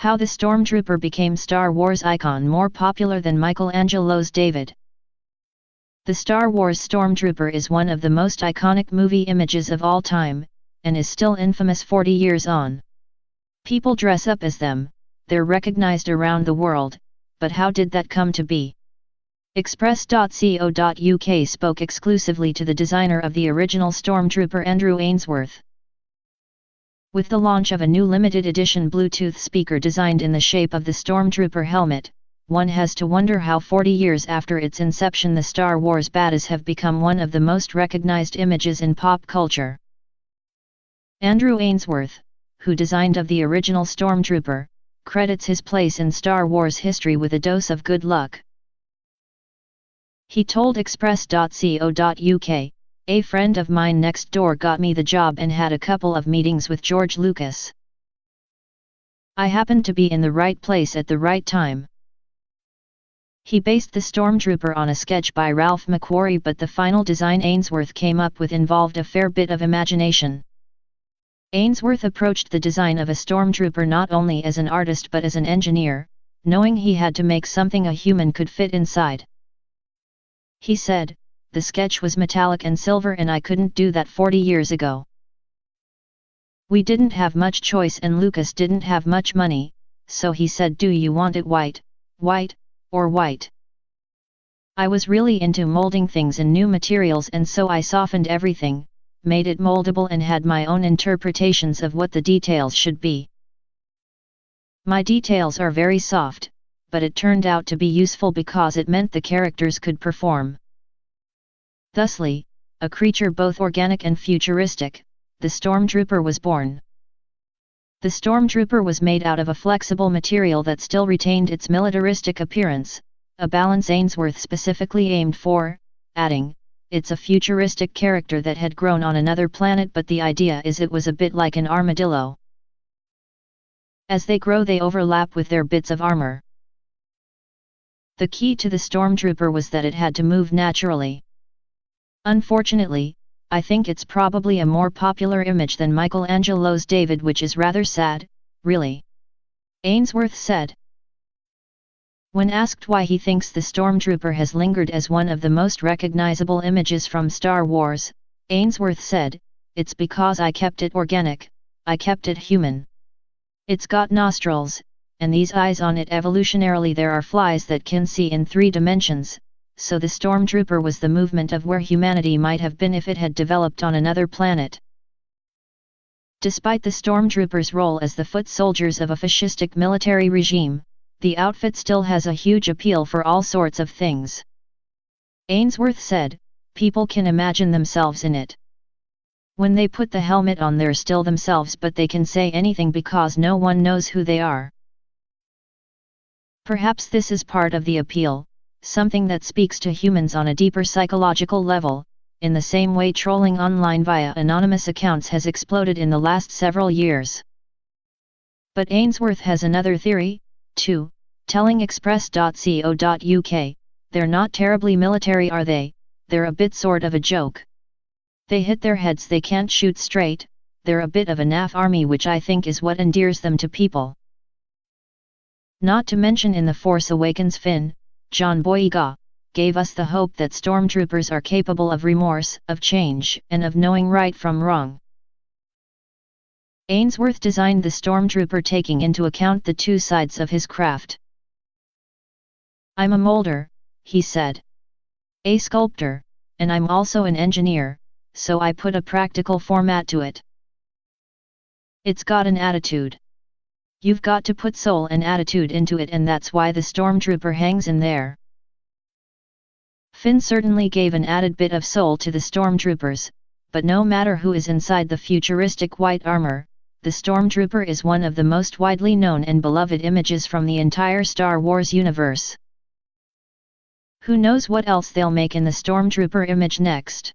How the Stormtrooper became Star Wars icon more popular than Michelangelo's David. The Star Wars Stormtrooper is one of the most iconic movie images of all time, and is still infamous 40 years on. People dress up as them, they're recognized around the world, but how did that come to be? Express.co.uk spoke exclusively to the designer of the original Stormtrooper, Andrew Ainsworth. With the launch of a new limited edition Bluetooth speaker designed in the shape of the Stormtrooper helmet, one has to wonder how 40 years after its inception the Star Wars baddies have become one of the most recognized images in pop culture. Andrew Ainsworth, who designed of the original Stormtrooper, credits his place in Star Wars history with a dose of good luck. He told Express.co.uk, "A friend of mine next door got me the job and had a couple of meetings with George Lucas. I happened to be in the right place at the right time." He based the Stormtrooper on a sketch by Ralph Mcquarrie, but the final design Ainsworth came up with involved a fair bit of imagination. Ainsworth approached the design of a Stormtrooper not only as an artist but as an engineer, knowing he had to make something a human could fit inside. He said, "The sketch was metallic and silver and I couldn't do that 40 years ago. We didn't have much choice and Lucas didn't have much money, so he said, do you want it white, or white?" I was really into molding things in new materials, and so I softened everything, made it moldable and had my own interpretations of what the details should be. My details are very soft, but it turned out to be useful because it meant the characters could perform. Thusly, a creature both organic and futuristic, the Stormtrooper was born. The Stormtrooper was made out of a flexible material that still retained its militaristic appearance, a balance Ainsworth specifically aimed for, adding, "It's a futuristic character that had grown on another planet, but the idea is it was a bit like an armadillo. As they grow they overlap with their bits of armor." The key to the Stormtrooper was that it had to move naturally. Unfortunately, I think it's probably a more popular image than Michelangelo's David, which is rather sad, really. Ainsworth said. When asked why he thinks the Stormtrooper has lingered as one of the most recognizable images from Star Wars, Ainsworth said, "It's because I kept it organic, I kept it human. It's got nostrils, and these eyes on it. Evolutionarily there are flies that can see in 3 dimensions, so the Stormtrooper was the movement of where humanity might have been if it had developed on another planet." Despite the Stormtroopers' role as the foot soldiers of a fascistic military regime, the outfit still has a huge appeal for all sorts of things. Ainsworth said, "People can imagine themselves in it. When they put the helmet on they're still themselves, but they can say anything because no one knows who they are. Perhaps this is part of the appeal, something that speaks to humans on a deeper psychological level, in the same way trolling online via anonymous accounts has exploded in the last several years." But Ainsworth has another theory, too, telling Express.co.uk, "They're not terribly military, are they? They're a bit sort of a joke. They hit their heads, they can't shoot straight, they're a bit of a naff army, which I think is what endears them to people." Not to mention in The Force Awakens Finn, John Boyega, gave us the hope that Stormtroopers are capable of remorse, of change, and of knowing right from wrong. Ainsworth designed the Stormtrooper taking into account the 2 sides of his craft. "I'm a molder," he said. "A sculptor, and I'm also an engineer, so I put a practical format to it. It's got an attitude. You've got to put soul and attitude into it, and that's why the Stormtrooper hangs in there." Finn certainly gave an added bit of soul to the Stormtroopers, but no matter who is inside the futuristic white armor, the Stormtrooper is one of the most widely known and beloved images from the entire Star Wars universe. Who knows what else they'll make in the Stormtrooper image next?